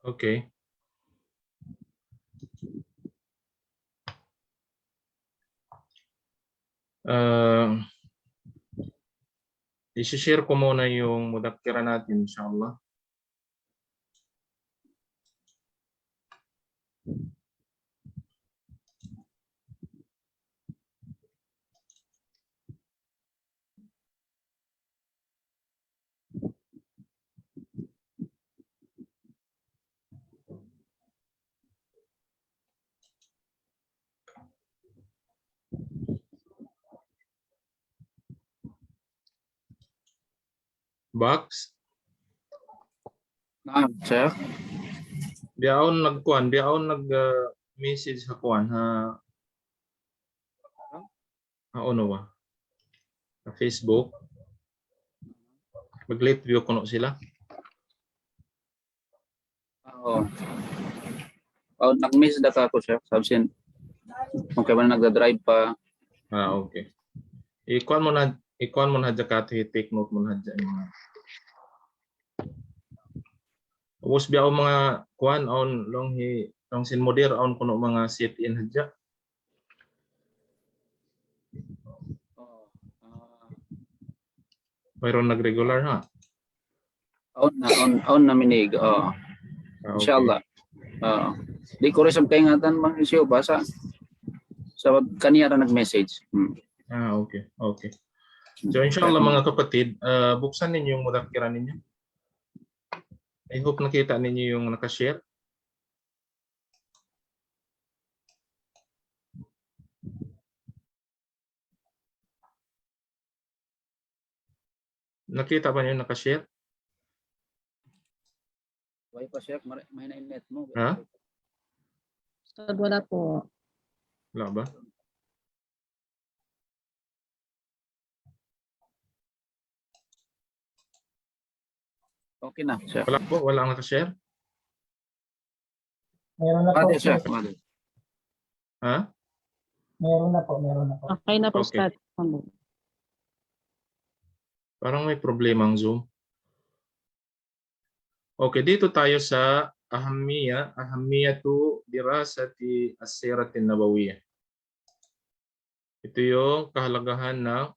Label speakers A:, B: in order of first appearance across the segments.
A: Okay. I-share ko muna yung mudakira natin, inshallah. Box.
B: Sir.
A: Biaon nag-message sa kuan ha. Ano ba? Sa Facebook. Mag-late view kuno sila.
B: Nag-miss data ako, sir. Sabsin. Kung kaya man nagda-drive pa.
A: Okay. Ikuan mo na jakat, take note mo na dyan mga. Ubos biya mga kuan on long sin moder on kuno mga sit in hadja. Mayroon nag-regular ha.
B: On na minig.
A: Okay.
B: Inshallah. Di ko rin sa kaingatan bang isyo basa. Sa kaniya na nag-message.
A: Okay. Okay. So inshallah mga kapatid, buksan ninyo yung mudakira ninyo. I hope nakita ninyo yung nakashare. Nakita ba niyo yung nakashare?
B: Why pa, sir? May na-net mo.
A: Ha?
C: Wala po.
A: Wala ba?
B: Okay na, sir.
A: Wala po, wala ang nakashare?
D: Meron na po.
B: Sir.
A: Ha?
D: Meron na po.
C: Okay na po,
A: Okay.
C: Ustad.
A: Parang may problema ang Zoom. Okay, dito tayo sa ahamiyatu dirasati as-siratin nabawiyah. Ito yung kahalagahan ng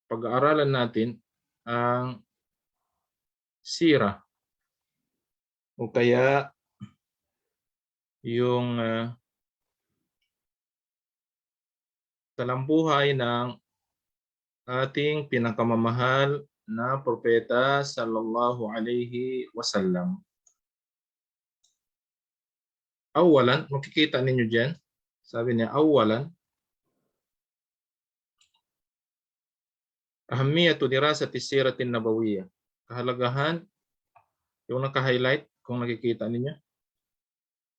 A: pag-aaralan natin ang sira o kaya yung talambuhay ng ating pinakamamahal na propeta sallallahu alaihi wasallam. Awalan, makikita ninyo dyan. Sabi niya, awalan, ahamiyatu dirasati siratin nabawiyah. Kahalagahan, yung naka-highlight, kung nakikita ninyo.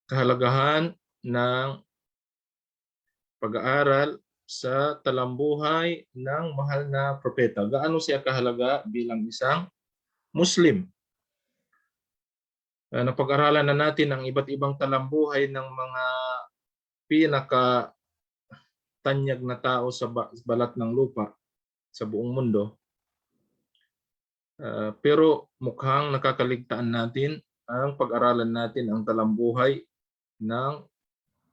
A: Kahalagahan ng pag-aaral sa talambuhay ng mahal na propeta. Gaano siya kahalaga bilang isang Muslim? Napag-aralan na natin ang iba't ibang talambuhay ng mga pinaka-tanyag na tao sa balat ng lupa sa buong mundo. Pero mukhang nakakaligtaan natin ang pag-aralan natin ang talambuhay ng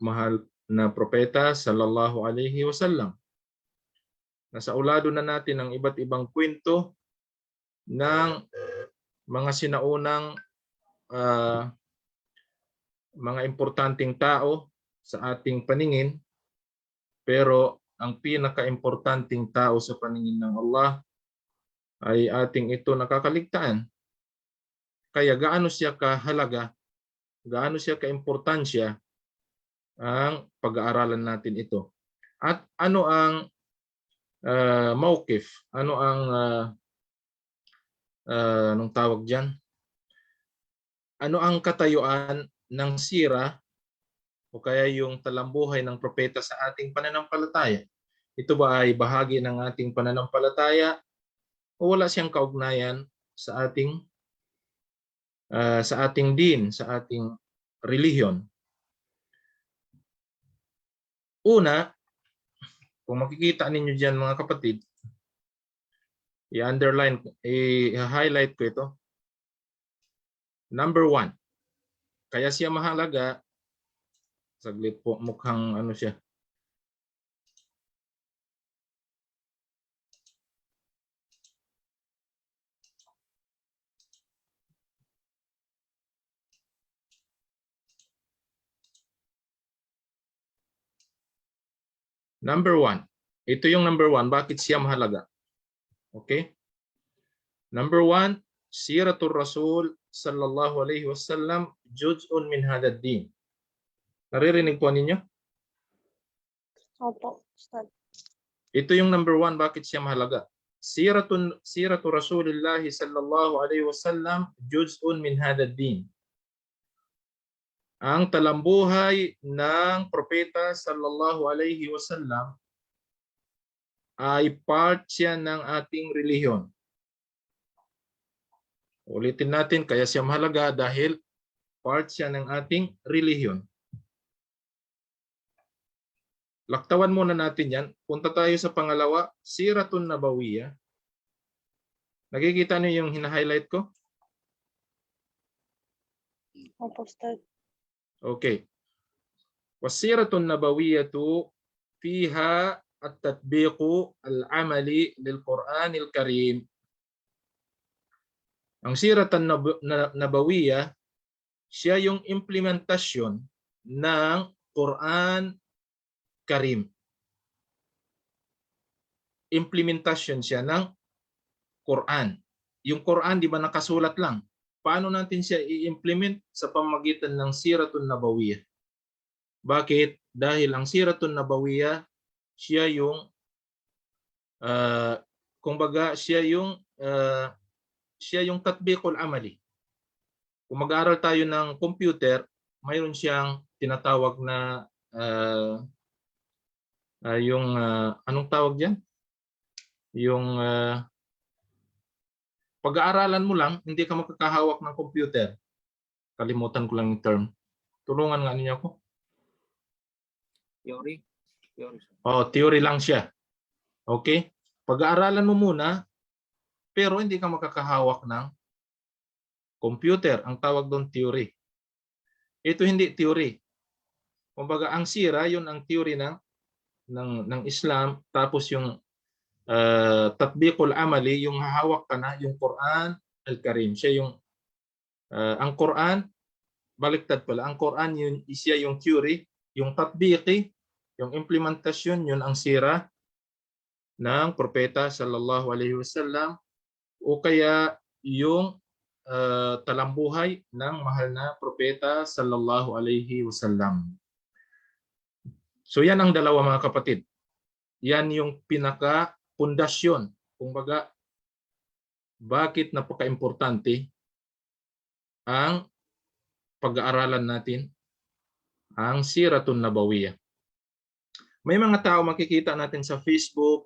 A: mahal na propeta sallallahu alaihi wasallam. Nasa ulado na natin ang iba't ibang kwento ng mga sinaunang mga importanteng tao sa ating paningin, pero ang pinaka-importanteng tao sa paningin ng Allah ay ating ito nakakaligtaan. Kaya gaano siya kahalaga, gaano siya kaimportansya ang pag-aaralan natin ito. At ano ang mawqif, ano ang anong tawag diyan? Ano ang katayuan ng sira o kaya yung talambuhay ng propeta sa ating pananampalataya? Ito ba ay bahagi ng ating pananampalataya o wala siyang kaugnayan sa ating din, sa ating relihiyon? Una, kung makikita ninyo diyan mga kapatid, i-underline, i-highlight ko ito. Number one. Kaya siya mahalaga. Saglit po, mukhang ano siya. Number one. Ito yung number one. Bakit siya mahalaga? Okay? Number one, Siratul Rasul sallallahu alaihi wasallam juz'un min hadad din. Naririnig po ninyo?
C: Opo, Ustad.
A: Ito yung number one. Bakit siya mahalaga? Siratu Rasulillah sallallahu alaihi wasallam juz'un min hadad din. Ang talambuhay ng propeta sallallahu alaihi wasallam ay part siya ng ating relihiyon. Ulitin natin, kaya siya mahalaga dahil part siya ng ating relihiyon. Laktawan muna natin yan. Punta tayo sa pangalawa, Siratun Nabawiyah. Nakikita niyo yung hina-highlight ko?
C: Opo, Ustad.
A: Okay. Wasiratun Nabawiyatu fiha at-tatbiqu al-amali lil-Qur'anil Karim. Ang Siratan Nabawiyah, siya yung implementasyon ng Quran Karim. Implementasyon siya ng Quran. Yung Quran, di ba nakasulat lang? Paano natin siya i-implement sa pamamagitan ng Siratun Nabawiyah? Bakit? Dahil ang Siratun Nabawiyah, siya yung kumbaga siya yung tatbiqul amali. Kung mag-aaral tayo ng computer, mayroon siyang tinatawag na anong tawag diyan? Yung pag-aaralan mo lang, hindi ka makakahawak ng computer. Kalimutan ko lang yung term. Tulungan nga niyo ako.
B: Theory.
A: Theory lang siya. Okay? Pag-aaralan mo muna, pero hindi ka makakahawak ng computer. Ang tawag doon theory. Ito hindi theory. Kumbaga, ang sira, yun ang theory ng Islam. Tapos yung tatbiqul amali, yung hahawak ka na, yung Quran al-Karim. Siya yung, ang Quran, baliktad pala. Ang Quran, siya yung theory. Yung tatbiqi, yung implementasyon, yun ang sira ng propeta sallallahu alaihi wasallam, o kaya yung talambuhay ng mahal na propeta sallallahu alaihi wasallam. So yan ang dalawa, mga kapatid. Yan yung pinaka-pundasyon. Kumbaga, bakit napaka-importante ang pag-aaralan natin ang Siratun Nabawiyah. May mga tao makikita natin sa Facebook,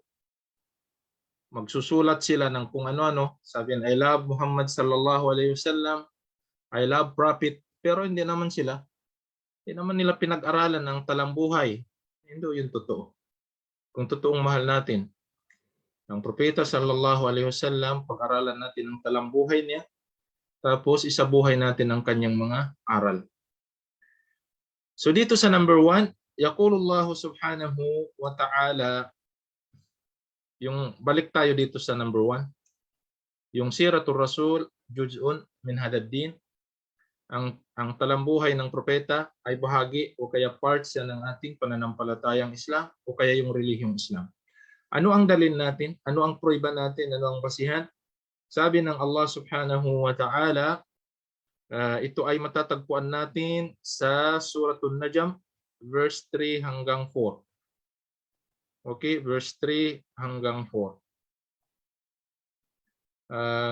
A: magsusulat sila ng kung ano-ano. Sabihin, I love Muhammad sallallahu alaihi wasallam, I love Prophet, pero hindi naman nila pinag-aralan ng talambuhay. Hindi yun totoo. Kung totoong mahal natin ang propeta sallallahu alaihi wasallam, pag-aralan natin ang talambuhay niya, tapos isabuhay natin ang kanyang mga aral. So dito sa number 1, yaqulullahu subhanahu wa ta'ala, yung balik tayo dito sa number 1, yung Siratul Rasul juz'un min hadad din. Ang talambuhay ng propeta ay bahagi o kaya part siya ng ating pananampalatayang Islam o kaya yung relihiyong Islam. Ano ang dalil natin? Ano ang pruiba natin? Ano ang basihan? Sabi ng Allah subhanahu wa ta'ala, ito ay matatagpuan natin sa Suratul Najm, verse 3 hanggang 4. Okay, verse 3 hanggang 4.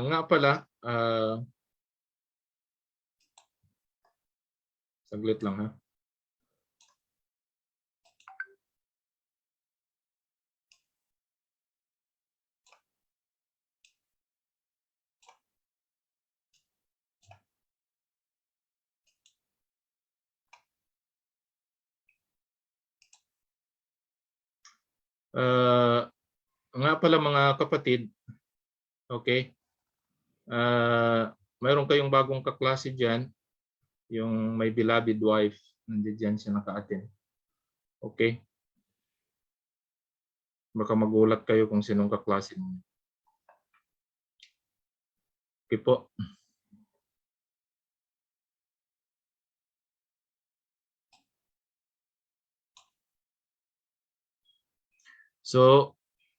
A: Nga pala, saglit lang ha. Nga pala mga kapatid, okay, mayroon kayong bagong kaklase dyan, yung may beloved wife, nandiyan siya naka-attend. Okay? Baka magulat kayo kung sinong kaklase niyo. Okay po. So,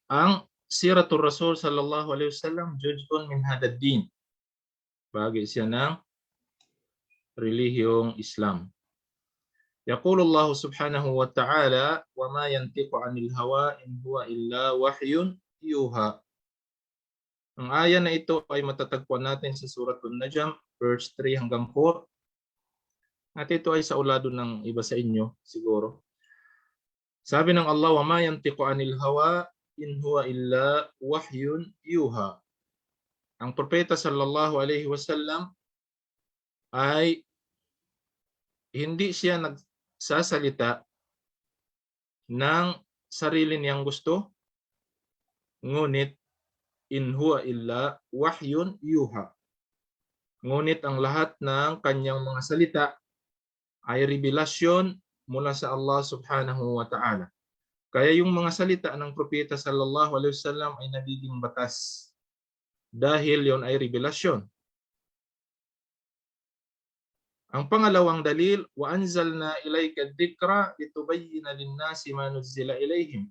A: ang Siratul Rasul sallallahu alaihi wasallam juz'un min hadad din. Bahagi siya ng relihiyong Islam. Yaqulu Allah subhanahu wa ta'ala, wa ma yantiqu 'anil hawa in huwa illa wahyun yuha. Ang aya na ito ay matatagpuan natin sa Suratul Najm, verse 3 hanggang 4. At ito ay sa ulado ng iba sa inyo, siguro. Sabi ng Allah, wa ma yantiqu 'anil hawa in huwa illa wahyun yuha. Ang propeta sallallahu alaihi wasallam ay hindi siya nagsasalita ng sarili niyang gusto, ngunit in huwa illa wahyun yuha. Ngunit ang lahat ng kanyang mga salita ay revelasyon mula sa Allah subhanahu wa ta'ala. Kaya yung mga salita ng propeta sallallahu alaihi wasallam ay nagiging batas dahil yon ay revelasyon. Ang pangalawang dalil, wa anzalna ilayka ad-dhikra litubayyana lin-nasi ma nuzzila ilayhim.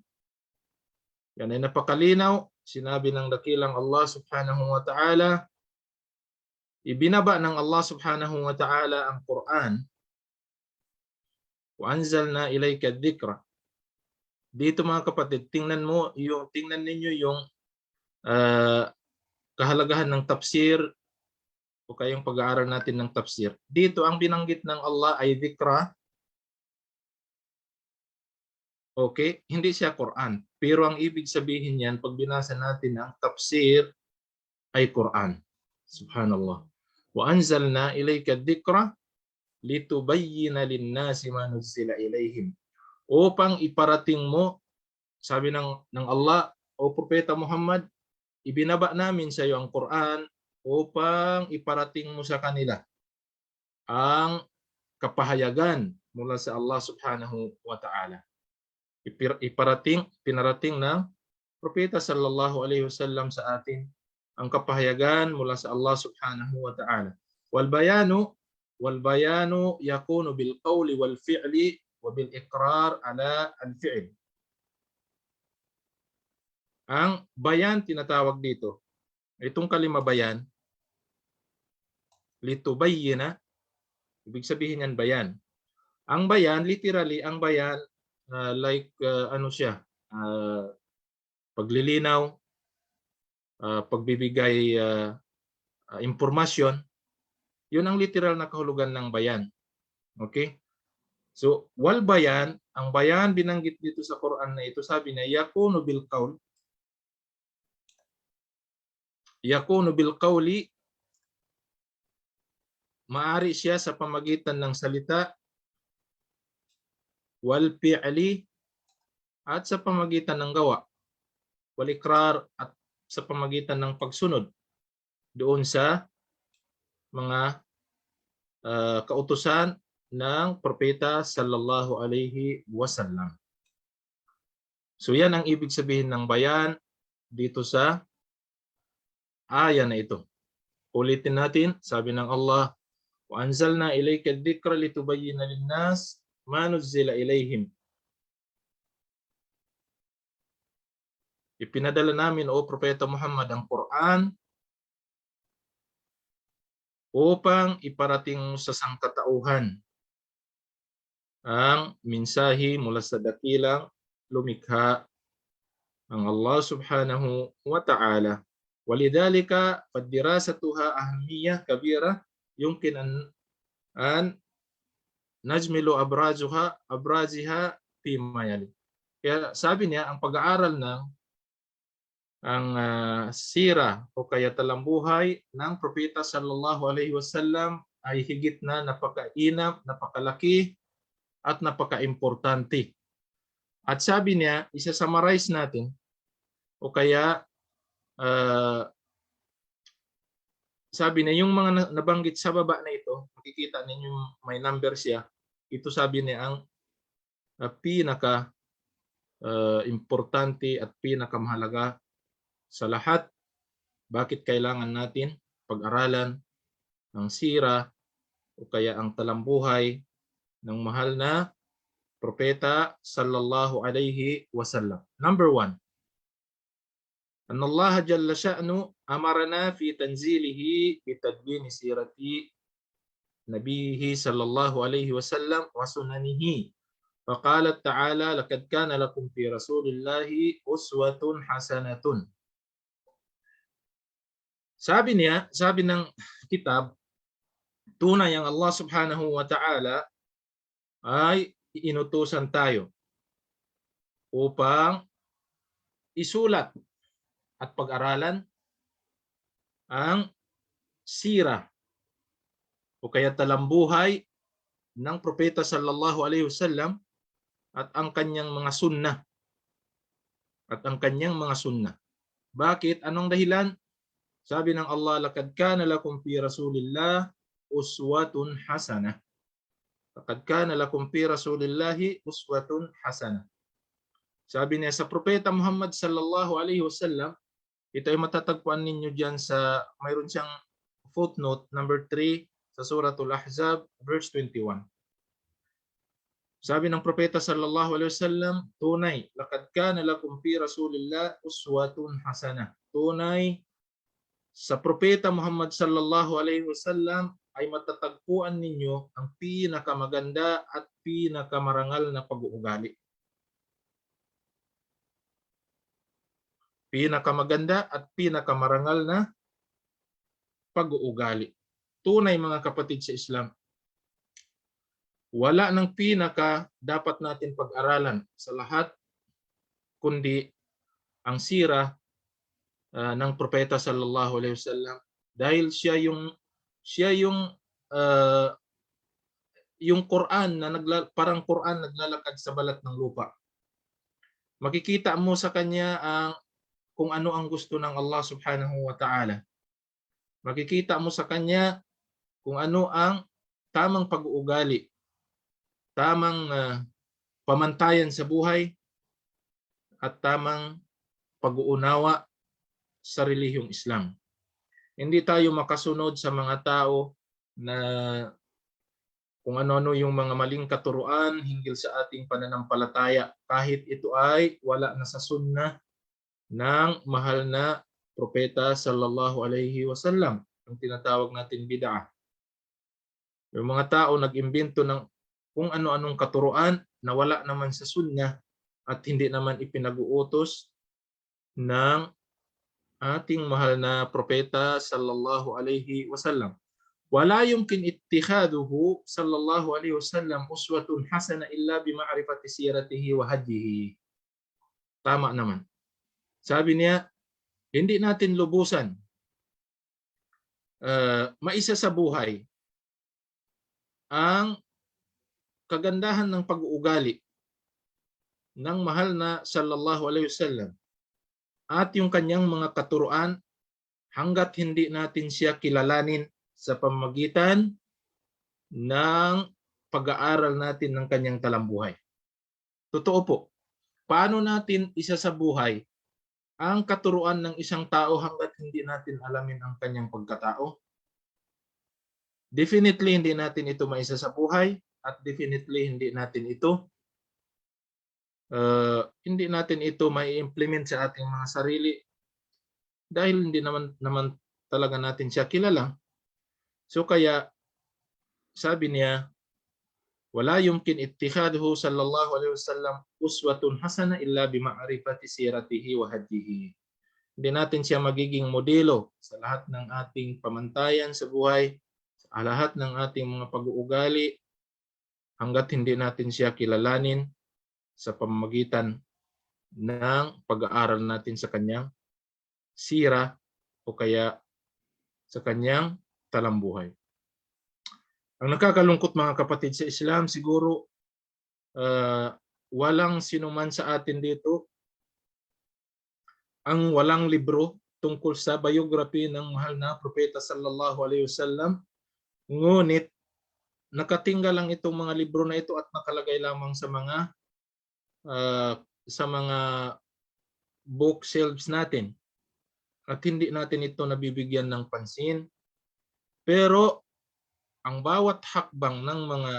A: Yan ay napakalinaw, sinabi ng dakilang Allah subhanahu wa ta'ala, ibinaba ng Allah subhanahu wa ta'ala ang Quran. Wa anzalna ilayka ad-dhikra. Dito mga kapatid, tingnan ninyo yung kahalagahan ng tafsir o kayong pag-aaral natin ng tafsir. Dito ang binanggit ng Allah ay dhikra. Okay, hindi siya Quran. Pero ang ibig sabihin niyan, pag binasa natin ang tafsir, ay Quran. Subhanallah. Wa anzalna ilayka ad-dhikra litubayyana lin-nasi ma nuzzila ilayhim. Upang iparating mo, sabi ng Allah, o Propeta Muhammad, ibinaba namin sa iyo ang Quran upang iparating mo sa kanila ang kapahayagan mula sa Allah subhanahu wa ta'ala. Pinarating ng Propeta sallallahu alaihi wasallam sa atin ang kapahayagan mula sa Allah subhanahu wa ta'ala. Wal bayanu yakunu bil qawli wal fi'li wa bil iqrar ala al fi'l. Ang bayan tinatawag dito. Itong kalima bayan, litubayyana, ibig sabihin yan bayan. Ang bayan, literally, ang bayan, paglilinaw, pagbibigay impormasyon, yun ang literal na kahulugan ng bayan. Okay? So, wal bayan, ang bayan binanggit dito sa Quran na ito, sabi niya, yakunu bil qawli, maari siya sa pamagitan ng salita, wal fi'li, at sa pamagitan ng gawa, wal ikrar, at sa pamagitan ng pagsunod doon sa mga kautusan ng propeta sallallahu alaihi wasallam. So yan ang ibig sabihin ng bayan dito sa aya na ito. Ulitin natin, sabi ng Allah, wa anzalna ilayka ad-dhikra litubayyana lin-nas ma nuzzila ilayhim. Ipinadala namin, o Propeta Muhammad, ang Quran upang iparating sa sangkatauhan ang mensahe mula sa dakilang lumikha ang Allah subhanahu wa ta'ala. Walidhalika fadirasatuha ahamiyah kabira yumkin an najmilu abraziha fi mayali. Kaya sabi niya, ang pag-aaral ng sira o kaya talambuhay ng propeta sallallahu alaihi wasallam ay higit na napakainam, napakalaki, at napaka-importante. At sabi niya, isa-summarize natin o kaya sabi niya, yung mga nabanggit sa baba na ito, makikita ninyo may number siya. Ito sabi niya ang pinaka importante at pinakamahalaga sa lahat. Bakit kailangan natin pag-aralan ang sira o kaya ang talambuhay ng mahal na propeta sallallahu alaihi wasallam. Number 1, أن الله جل شأنه أمرنا في تنزيله بتدوين سيرة نبيه صلى الله عليه وسلم وسننه فقال تعالى لقد كان لكم في رسول الله أسوة حسنة. Sabi ng kitab, tunay ang Allah subhanahu wa ta'ala ay inutusan tayo upang isulat at pag-aralan ang sira o kaya talambuhay ng propeta sallallahu alaihi wasallam at ang kanyang mga sunnah. Bakit? Anong dahilan? Sabi ng Allah, laqad kana lakum fi rasulillah uswatun hasanah. Laqad kana lakum fi rasulillahi uswatun hasanah. Sabi niya sa propeta Muhammad sallallahu alaihi wasallam, ito ay matatagpuan ninyo diyan sa mayroon siyang footnote number 3 sa Suratul Ahzab verse 21. Sabi ng propeta sallallahu alaihi wasallam, tunay, laqad kana lakum fi rasulillah uswatun hasanah. Tunay sa propeta Muhammad sallallahu alaihi wasallam ay matatagpuan ninyo ang pinakamaganda at pinakamarangal na pag-uugali. Pinakamaganda at pinakamarangal na pag-uugali. Tunay mga kapatid sa Islam, wala ng pinaka dapat natin pag-aralan sa lahat kundi ang sira ng propeta sallallahu alaihi wasallam, dahil siya yung Quran na parang Quran naglalakad sa balat ng lupa. Makikita mo sa kanya kung ano ang gusto ng Allah subhanahu wa ta'ala. Makikita mo sa kanya kung ano ang tamang pag-uugali, tamang pamantayan sa buhay, at tamang pag-uunawa sa relihiyong Islam. Hindi tayo makasunod sa mga tao na kung ano-ano yung mga maling katuruan hinggil sa ating pananampalataya, kahit ito ay wala na sa sunnah ng mahal na propeta sallallahu alaihi wasallam, ang tinatawag natin bid'ah. Yung mga tao nag-imbento ng kung ano-anong katuruan na wala naman sa sunnah at hindi naman ipinag-uutos ng ating mahal na propeta sallallahu alaihi wasallam. Wala yumkin ittikhaduhu sallallahu alaihi wasallam uswatun hasana illa bima'rifati siratihi wa hadihi. Tama naman. Sabi niya, hindi natin lubusan maisa sa buhay ang kagandahan ng pag-uugali ng mahal na sallallahu alaihi wasallam at yung kanyang mga katuruan hanggat hindi natin siya kilalanin sa pamamagitan ng pag-aaral natin ng kanyang talambuhay. Totoo po. Paano natin isa sa buhay ang katuruan ng isang tao hanggat hindi natin alamin ang kanyang pagkatao? Definitely hindi natin ito maisa sa buhay at definitely hindi natin ito mai-implement sa ating mga sarili dahil hindi naman talaga natin siya kilala. So kaya sabi niya, wala yumkin ittikhaduhu sallallahu alaihi wasallam uswatun hasana illa bima'rifati siratihi wa hadihi. Hindi natin siya magiging modelo sa lahat ng ating pamantayan sa buhay, sa lahat ng ating mga pag-uugali hanggat hindi natin siya kilalanin sa pamamagitan ng pag-aaral natin sa kanyang sira o kaya sa kanyang talambuhay. Ang nakakalungkot mga kapatid sa Islam, siguro walang sinuman sa atin dito ang walang libro tungkol sa biography ng mahal na propeta sallallahu alaihi wasallam. Ngunit nakatinggal lang itong mga libro na ito at nakalagay lamang sa mga bookshelves natin. At hindi natin ito nabibigyan ng pansin. Pero ang bawat hakbang ng mga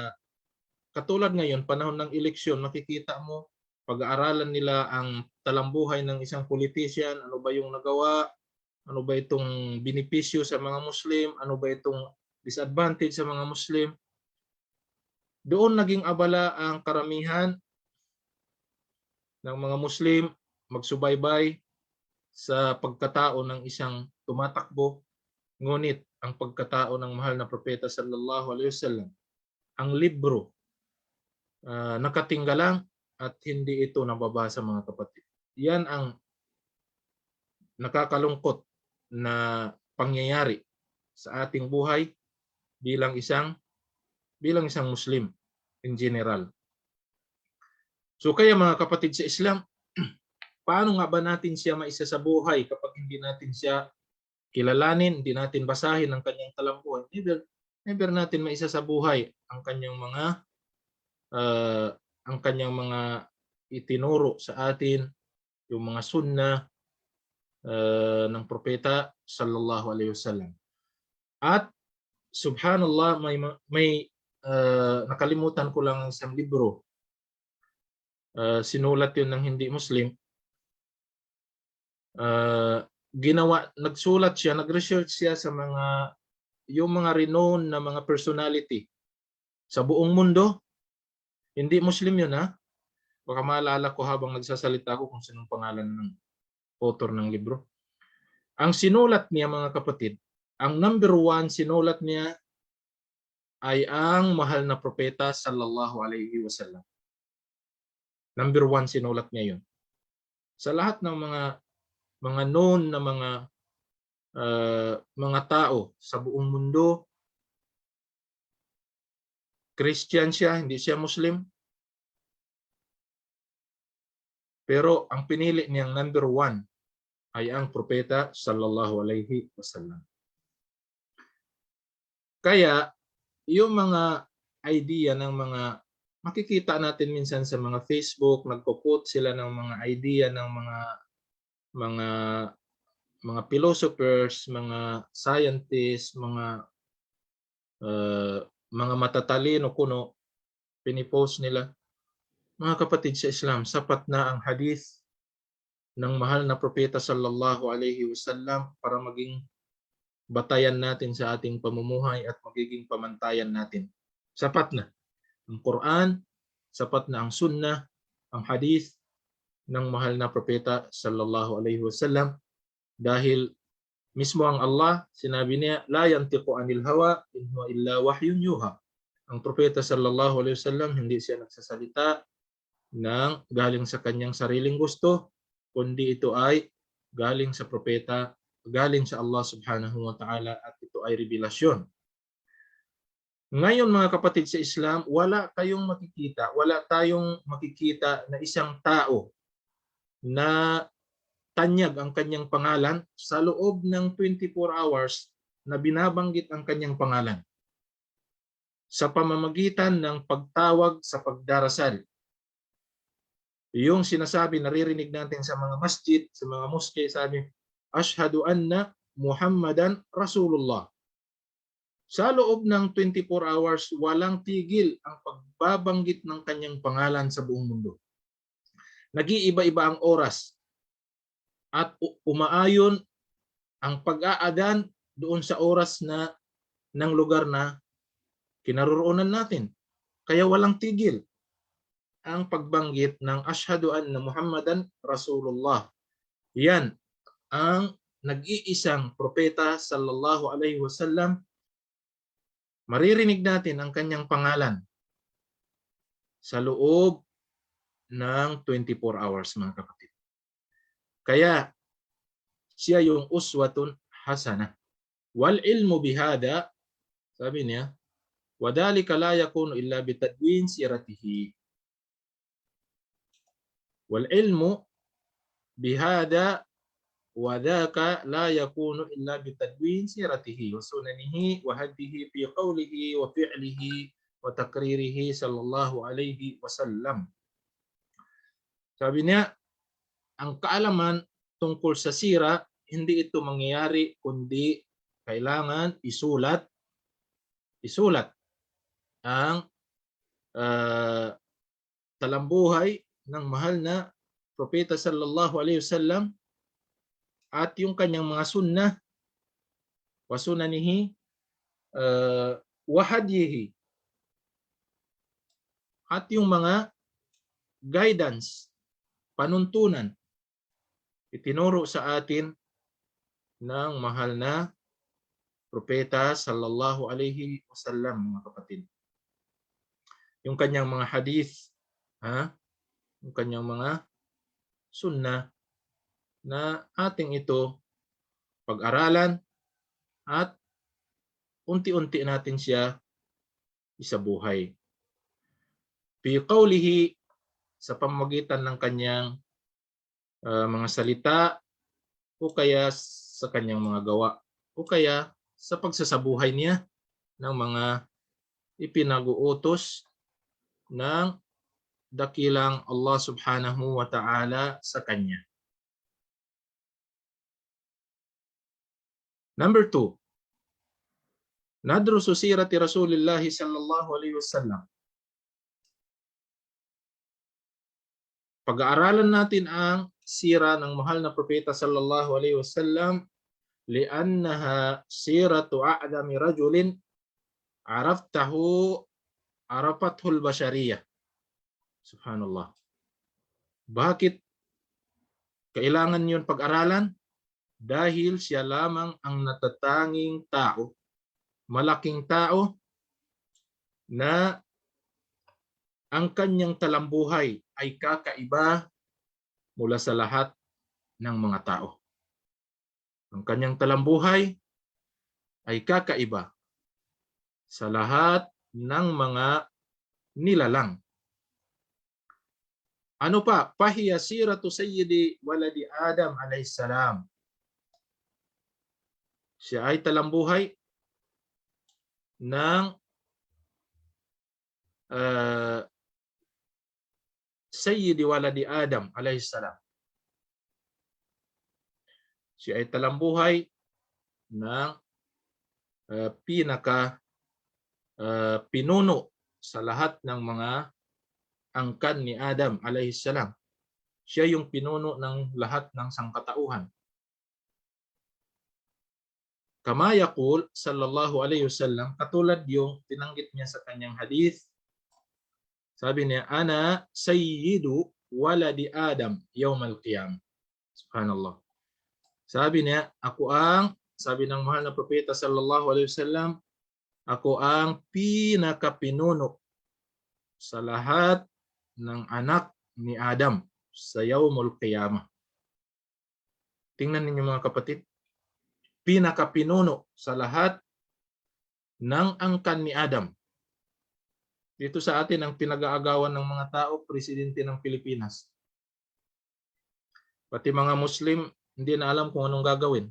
A: katulad ngayon, panahon ng eleksyon, makikita mo, pag-aaralan nila ang talambuhay ng isang politician, ano ba yung nagawa, ano ba itong benepisyo sa mga Muslim, ano ba itong disadvantage sa mga Muslim. Doon naging abala ang karamihan ng mga Muslim magsubaybay sa pagkatao ng isang tumatakbo. Ngunit ang pagkatao ng mahal na propeta sallallahu alaihi wasallam, ang libro, nakatinggalang at hindi ito nababasa, mga kapatid. Yan ang nakakalungkot na pangyayari sa ating buhay bilang isang Muslim in general. So kaya mga kapatid sa Islam, paano nga ba natin siya maisa sa buhay kapag hindi natin siya kilalanin, hindi natin basahin ang kanyang talambuhay? Never natin maisa sa buhay ang kanyang mga itinuro sa atin, yung mga sunnah ng propeta sallallahu alaihi wasallam. At subhanallah, may nakalimutan ko lang isang libro. Sinulat yun ng hindi Muslim. Nagsulat siya, nag-research siya sa yung mga renowned na mga personality sa buong mundo. Hindi Muslim yun, ha? Baka maalala ko habang nagsasalita ako kung sinong pangalan ng author ng libro. Ang sinulat niya, mga kapatid, ang number 1 sinulat niya ay ang mahal na propeta sallallahu alaihi wasallam. Number 1 sinulat niya yun. Sa lahat ng mga known na mga tao sa buong mundo, Christian siya, hindi siya Muslim. Pero ang pinili niyang number 1 ay ang propeta sallallahu alaihi wasallam. Kaya yung mga idea ng makikita natin minsan sa mga Facebook, nagpo-quote sila ng mga idea ng mga philosophers, mga scientists, mga matatalino kuno, pinipost nila. Mga kapatid sa Islam, sapat na ang hadith ng mahal na propeta sallallahu alaihi wasallam para maging batayan natin sa ating pamumuhay at magiging pamantayan natin. Sapat na ang Quran, sapat na ang sunnah, ang hadith ng mahal na propeta sallallahu alaihi wasallam, dahil mismo ang Allah, sinabi niya, la yantiqu anil hawa in huwa illa wahyun yuha. Ang propeta sallallahu alaihi wasallam, hindi siya nagsasalita ng galing sa kanyang sariling gusto, kundi ito ay galing sa propeta, galing sa Allah subhanahu wa ta'ala, at ito ay revelasyon. Ngayon mga kapatid sa Islam, wala tayong makikita na isang tao na tanyag ang kanyang pangalan sa loob ng 24 hours na binabanggit ang kanyang pangalan sa pamamagitan ng pagtawag sa pagdarasal. Yung sinasabi, naririnig natin sa mga masjid, sa mga moske, sabi, Ashhadu anna Muhammadan Rasulullah. Sa loob ng 24 hours, walang tigil ang pagbabanggit ng kanyang pangalan sa buong mundo. Nag-iiba-iba ang oras at umaayon ang pag-aadan doon sa oras ng lugar na kinaroroonan natin. Kaya walang tigil ang pagbanggit ng Ashhadu anna Muhammadan Rasulullah. Yan ang nag-iisang propeta sallallahu alaihi wasallam. Maririnig natin ang kanyang pangalan sa loob ng 24 hours, mga kapatid. Kaya siya yung uswatun hasanah. Wal ilmu bihada, sabi niya, wadhalika la yakunu illa bitadwin siratihi. Wal ilmu bihada وذاك لا يكون إلا بتدوين سيرته وسننه وهديه في قوله وفعله وتقريره صلى الله عليه وسلم. Sabi niya, ang kaalaman tungkol sa sira, hindi ito mangyayari kundi kailangan isulat ang talambuhay ng mahal na propeta sallallahu alaihi wasallam at yung kanyang mga sunnah wa sunanihi wa hadihi at yung mga guidance, panuntunan itinuro sa atin ng mahal na propeta sallallahu alaihi wasallam, mga kapatid. Yung kanyang mga hadith, yung kanyang mga sunnah na ating ito pag-aralan at unti-unti natin siya isabuhay. Fi qawlihi, sa pamamagitan ng kanyang mga salita o kaya sa kanyang mga gawa o kaya sa pagsasabuhay niya ng mga ipinag-uutos ng dakilang Allah subhanahu wa ta'ala sa kanya. Number 2, nadrusu sirati Rasulillah sallallahu alaihi wasallam. Pag-aaralan natin ang sira ng mahal na propeta sallallahu alaihi wasallam li'annaha siratu a'dami rajulin arafathul bashariyah. Subhanallah. Bakit kailangan yun pag-aralan? Dahil siya lamang ang natatanging tao, malaking tao, na ang kanyang talambuhay ay kakaiba mula sa lahat ng mga tao. Ang kanyang talambuhay ay kakaiba sa lahat ng mga nilalang. Ano pa? Fahiya siratu sayyidi waladi Adam alayhis salam. Siya ay talambuhay ng sayyidi waladi Adam alayhis salam. Siya ay talambuhay ng pinuno sa lahat ng mga angkan ni Adam alayhis salam. Siya yung pinuno ng lahat ng sangkatauhan. Kama yaqul sallallahu alaihi wasallam, katulad yung tinanggit niya sa kanyang hadith. Sabi niya, ana sayyidu waladi Adam yawmal qiyam. Subhanallah. Sabi niya, sabi ng mahal na propeta sallallahu alaihi wasallam, ako ang pinakapinuno sa lahat ng anak ni Adam sa yawmul qiyamah. Tingnan ninyo mga kapatid, pinakapinuno sa lahat ng angkan ni Adam. Dito sa atin ang pinag-aagawan ng mga tao, presidente ng Pilipinas. Pati mga Muslim, hindi na alam kung anong gagawin.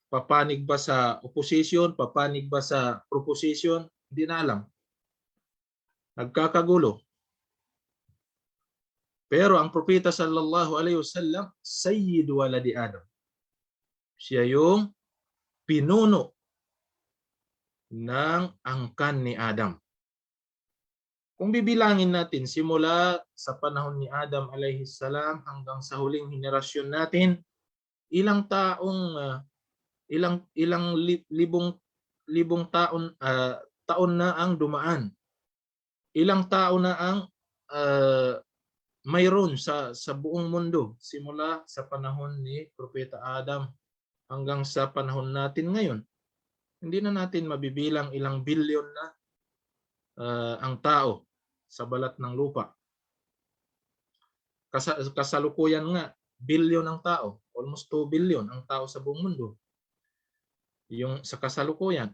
A: Papanig ba sa opposition, papanig ba sa proposition, hindi na alam. Nagkakagulo. Pero ang propeta sallallahu alaihi wasallam, sayyidu waladi Adam. Siya yung pinuno ng angkan ni Adam. Kung bibilangin natin simula sa panahon ni Adam alayhis salam hanggang sa huling henerasyon natin, ilang libong taon na ang dumaan. Ilang taon na ang mayroon sa buong mundo simula sa panahon ni Propeta Adam hanggang sa panahon natin ngayon. Hindi na natin mabibilang ilang bilyon na ang tao sa balat ng lupa. Kasalukuyan nga, bilyon ang tao. Almost 2 billion ang tao sa buong mundo. Yung sa kasalukuyan.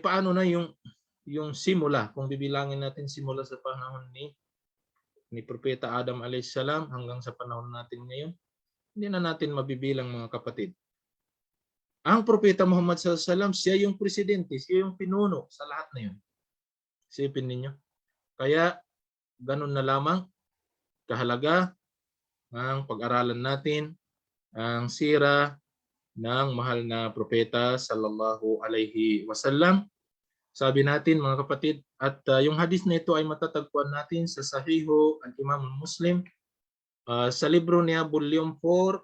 A: Paano na yung simula? Kung bibilangin natin simula sa panahon ni Propeta Adam alayhis salam hanggang sa panahon natin ngayon. Hindi na natin mabibilang, mga kapatid. Ang Propeta Muhammad SAW, siya yung presidente, siya yung pinuno sa lahat na yun. Isipin ninyo. Kaya, ganun na lamang kahalaga ang pag-aralan natin ang sira ng mahal na Propeta sallallahu alaihi wasallam. Sabi natin, mga kapatid, at yung hadith na ito ay matatagpuan natin sa Sahiho al-Imam Muslim, sa libro niya, volume 4,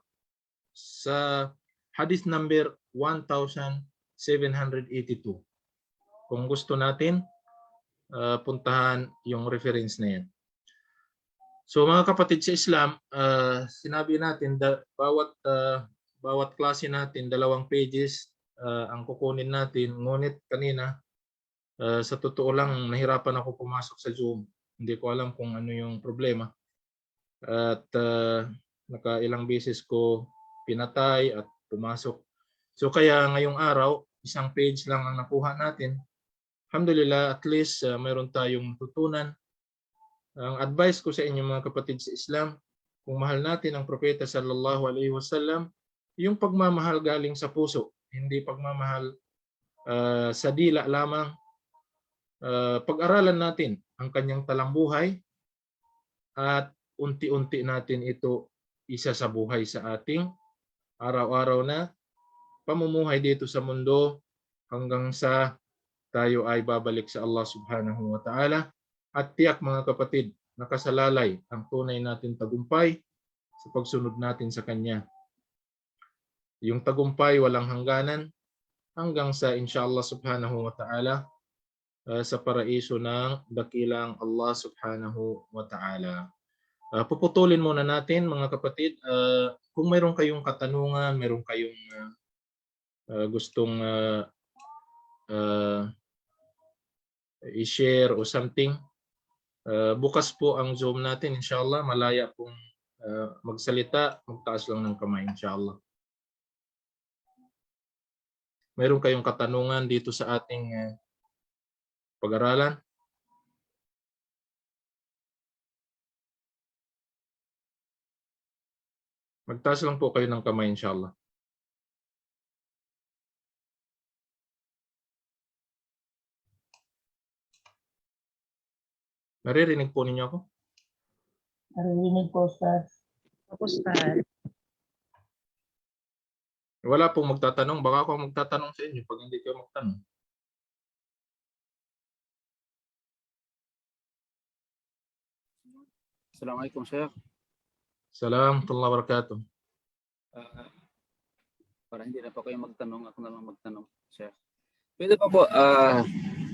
A: sa hadith number 1782. Kung gusto natin, puntahan yung reference na yan. So mga kapatid sa Islam, sinabi natin bawat klase natin 2 pages ang kukunin natin. Ngunit kanina, sa totoo lang, nahirapan ako pumasok sa Zoom. Hindi ko alam kung ano yung problema. At nakailang beses ko pinatay at pumasok. So kaya ngayong araw, 1 page lang ang nakuha natin. Alhamdulillah, at least mayroon tayong tutunan. Ang advice ko sa inyo, mga kapatid sa Islam, kung mahal natin ang Propeta sallallahu alaihi wasallam, yung pagmamahal galing sa puso, hindi pagmamahal sa dila lamang. Pag-aralan natin ang kanyang talambuhay at unti-unti natin ito isa sa buhay sa ating araw-araw na pamumuhay dito sa mundo hanggang sa tayo ay babalik sa Allah subhanahu wa ta'ala. At tiyak, mga kapatid, nakasalalay ang tunay natin tagumpay sa pagsunod natin sa Kanya. Yung tagumpay walang hangganan hanggang sa inshallah subhanahu wa ta'ala sa paraiso ng dakilang Allah subhanahu wa ta'ala. Puputulin muna natin, mga kapatid. Kung mayroon kayong katanungan, mayroon kayong gustong i-share o something, bukas po ang Zoom natin, inshallah. Malaya pong magsalita, magtaas lang ng kamay, inshallah. Mayroon kayong katanungan dito sa ating pag-aralan? Magtaas lang po kayo ng kamay, inshallah. Naririnig po ninyo ako?
D: Narinig po, Ustaz.
C: Ustad.
A: Wala pong magtatanong. Baka ako magtatanong sa inyo pag hindi kayo magtanong.
B: Assalamualaikum, Syekh.
A: Assalamualaikum warahmatullahi wabarakatuh.
B: Para hindi na pa kayo magtanong, ako na lang magtanong, Syekh. Pwede pa po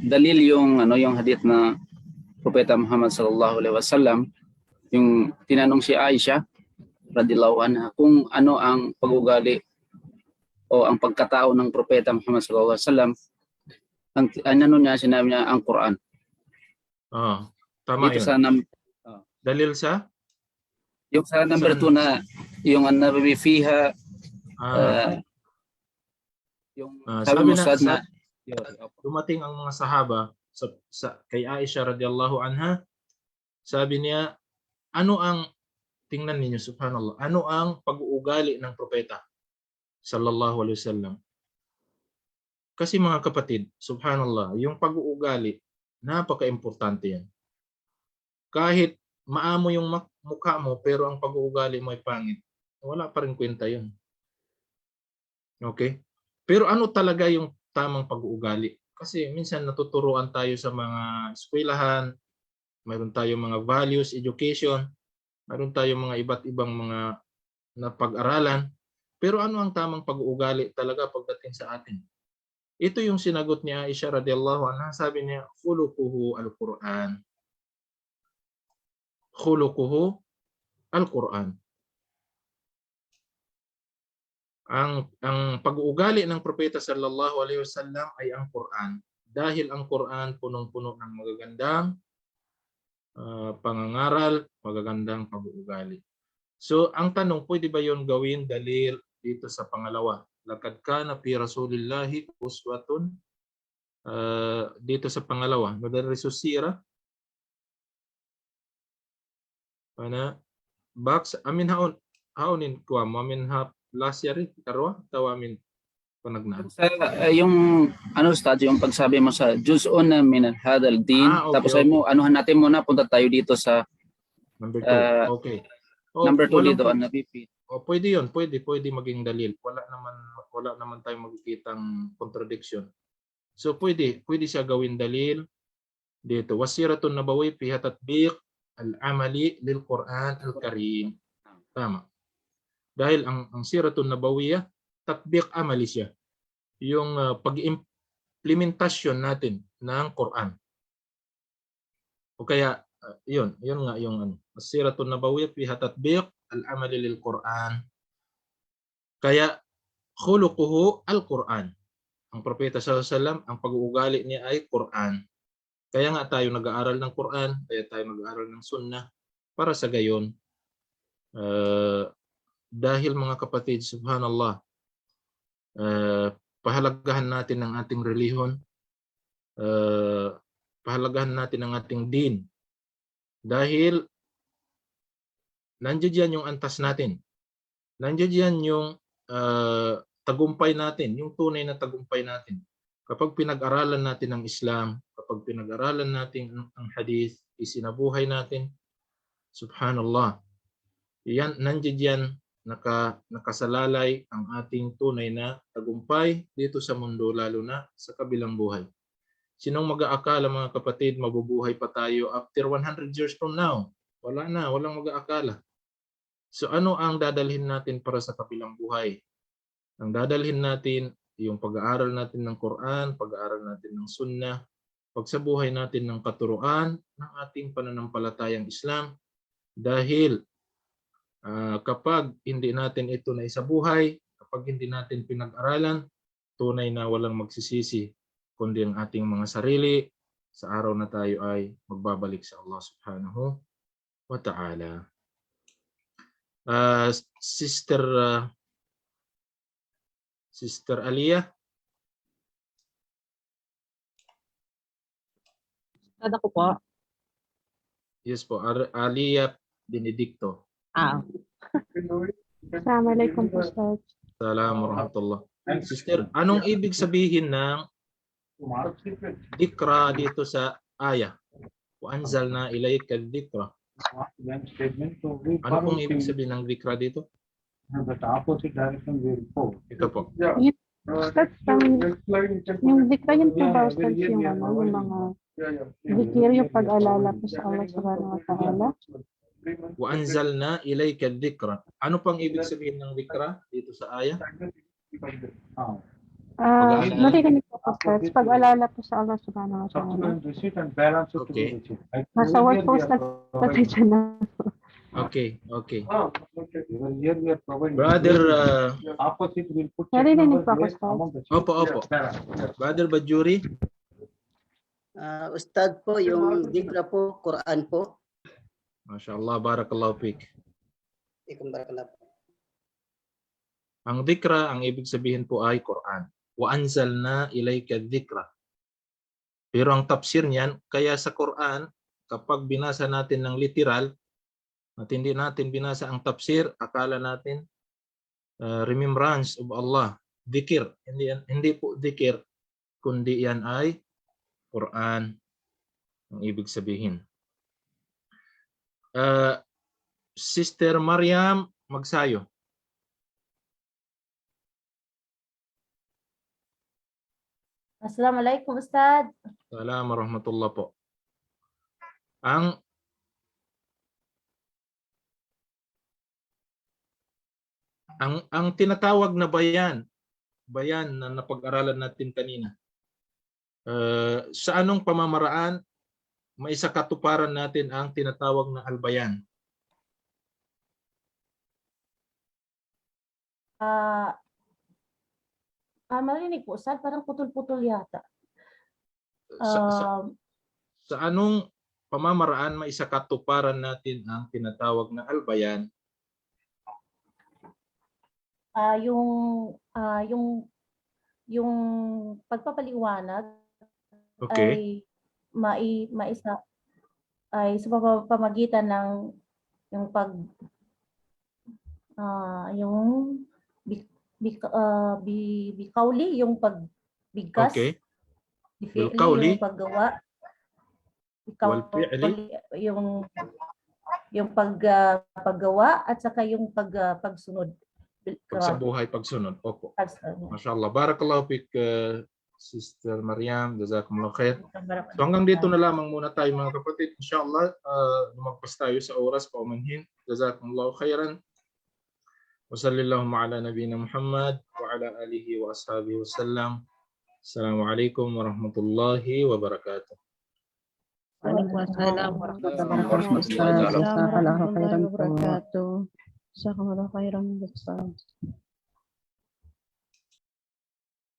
B: dalil yung hadith na Propeta Muhammad sallallahu alaihi wasallam, yung tinanong si Aisha radhiyallahu anha kung ano ang pag-ugali o ang pagkatao ng Propeta Muhammad sallallahu alaihi wasallam. Ano niya, sinabi niya ang Quran.
A: Tama
B: Dito
A: yun.
B: sa
A: Dalil sa?
B: yung sa number 2 na yung an-nabi fiha yung
A: sabi
B: Ustad
A: na dumating ang mga sahaba kay Aisha radhiyallahu anha. Sabi niya, tingnan ninyo, subhanallah, ano ang pag-uugali ng propeta sallallahu alaihi wasallam? Kasi mga kapatid, subhanallah, yung pag-uugali, napaka-importante yan. Kahit maamo yung mukha mo, pero ang pag-uugali mo ay pangit, wala pa rin kwenta yun. Okay? Pero ano talaga yung tamang pag-uugali? Kasi minsan natuturuan tayo sa mga eskwelahan, mayroon tayong mga values, education, mayroon tayong mga iba't ibang mga napag-aralan. Pero ano ang tamang pag-uugali talaga pagdating sa atin? Ito yung sinagot ni Aisha radhiyallahu anha. Sabi niya, khuluquhu al-Quran. Khuluquhu al-Quran. Ang pag-uugali ng propeta sallallahu alaihi wasallam ay ang Quran, dahil ang Quran punong-puno ng magagandang pangangaral, magagandang pag-uugali. So ang tanong, pwede ba yon gawin dalil dito sa pangalawa? Laqad kana fi Rasulillahi uswatun, dito sa pangalawa, madarrisus sira ana box amin haon haunin ko mamin hap last year karwa tawamin panagnan.
B: Sa yung ano Ustad, yung pagsabi mo sa juz'un min hadal din,
A: Okay,
B: tapos ay mo anuhan natin muna, punta tayo dito sa
A: number 2.
B: ah,
A: Okay.
B: number 2
A: Walang
B: dito, ang nabipi.
A: pwede 'yun, pwede maging dalil. Wala naman tayong makikitang contradiction. So pwede siya gawin dalil dito. Wasiratun nabawi fi tatbiq al-amali lil Quran al-Karim. Tama. Dahil ang siratun nabawiyah tatbiq amali siya. Yung pag-implementasyon natin ng Quran. O kaya yun nga yung ano. Wasiratun nabawiyah fi tatbiq al-amali lil Quran. Kaya khuluquhu al-Quran. Ang propeta sallallahu alaihi wasallam, ang pag-uugali niya ay Quran. Kaya nga tayo nag-aaral ng Quran, kaya tayo nag-aaral ng Sunnah para sa gayon. Dahil mga kapatid, subhanallah, pahalagahan natin ang ating relihiyon, pahalagahan natin ang ating din. Dahil nandiyan yung antas natin. Nandiyan yung tagumpay natin, yung tunay na tagumpay natin. Kapag pinag-aralan natin ang Islam, kapag pinag-aralan natin ang hadith, isinabuhay natin, subhanallah, yan, nandiyan nakasalalay ang ating tunay na tagumpay dito sa mundo, lalo na sa kabilang buhay. Sinong mag-aakala mga kapatid, mabubuhay pa tayo after 100 years from now? Walang mag-aakala. So ano ang dadalhin natin para sa kabilang buhay? Ang dadalhin natin yung pag-aaral natin ng Quran, pag-aaral natin ng Sunnah, pagsabuhay natin ng katuruan ng ating pananampalatayang Islam. Dahil kapag hindi natin ito na isabuhay, kapag hindi natin pinag-aralan, tunay na walang magsisisi, kundi ang ating mga sarili sa araw na tayo ay magbabalik sa Allah subhanahu wa ta'ala. Sister Aliyah.
E: Sada ko po.
A: Yes po, Aliyah Benedicto.
C: Assalamualaikum po, Ustad.
A: Assalamualaikum warahmatullah. Sister, anong ibig sabihin ng dikra dito sa ayah? Wa anzalna ilayka dhikra. Ano pong ibig sabihin ng dikra dito? Ito po.
C: Ustad, yung dikra yun po ba, Ustad, yung mga zikir, yung pag-alala po sa Allah subhanahu wa ta'ala?
A: Wa anzalna ilayka dhikra. Ano pang ibig sabihin ng dikra dito sa ayah?
C: Narinig po, Ustad, pag-alala po sa Allah subhanahu wa ta'ala.
A: Okay.
C: Nasa word po, Ustad, pasensya na.
A: Okay. Brother,
C: Narinig po ako, Ustad.
A: opo. Brother Bajuri.
F: Ustad po, yung dikra po, Quran po.
A: MashaAllah, barakallahu fik.
F: Ikong barakallah po.
A: Ang dikra, ang ibig sabihin po ay Quran. Wa anzalna ilayka dhikra. Pero ang tafsir niyan, kaya sa Quran, kapag binasa natin ng literal, at hindi natin binasa ang tafsir, akala natin remembrance of Allah, dhikr. Hindi po dhikr, kundi yan ay Quran ang ibig sabihin. Sister Maryam Magsayo.
G: Assalamualaikum, Ustad.
A: Assalamualaikum warahmatullah po. Ang tinatawag na bayan na napag-aralan natin kanina, sa anong pamamaraan maisakatuparan natin ang tinatawag na albayan?
G: Marinig po, Ustad, parang putol-putol yata.
A: Sa anong pamamaraan maisakatuparan natin ang tinatawag na albayan?
G: Yung pagpapaliwanag
A: Okay.
G: ay sa pamamagitan ng yung yung bikauli, yung pagbigkas.
A: Okay.
G: Bifi'li,
A: Bilqawli.
G: yung paggawa.
A: Walfi'li.
G: Yung paggawa at saka yung pagsunod.
A: Pagsabuhay, pagsunod. Opo. Mashallah. Barakallahu fik, Sister Mariam. Jazakumullah khair. So hanggang dito na lamang muna tayo mga kapatid. Inshallah, lumagpas tayo sa oras paumanhin. Jazakumullah khairan. Wa sallallahu ala nabiyina Muhammad wa ala alihi wa ashabihi wa sallam. Assalamualaikum warahmatullahi wabarakatuh.
D: Waalaikumsalam warahmatullahi
B: warahmatullahi
D: wabarakatuh.
B: wabarakatuh.
D: Jazakallahu khairan po. Jazakallahu khairan.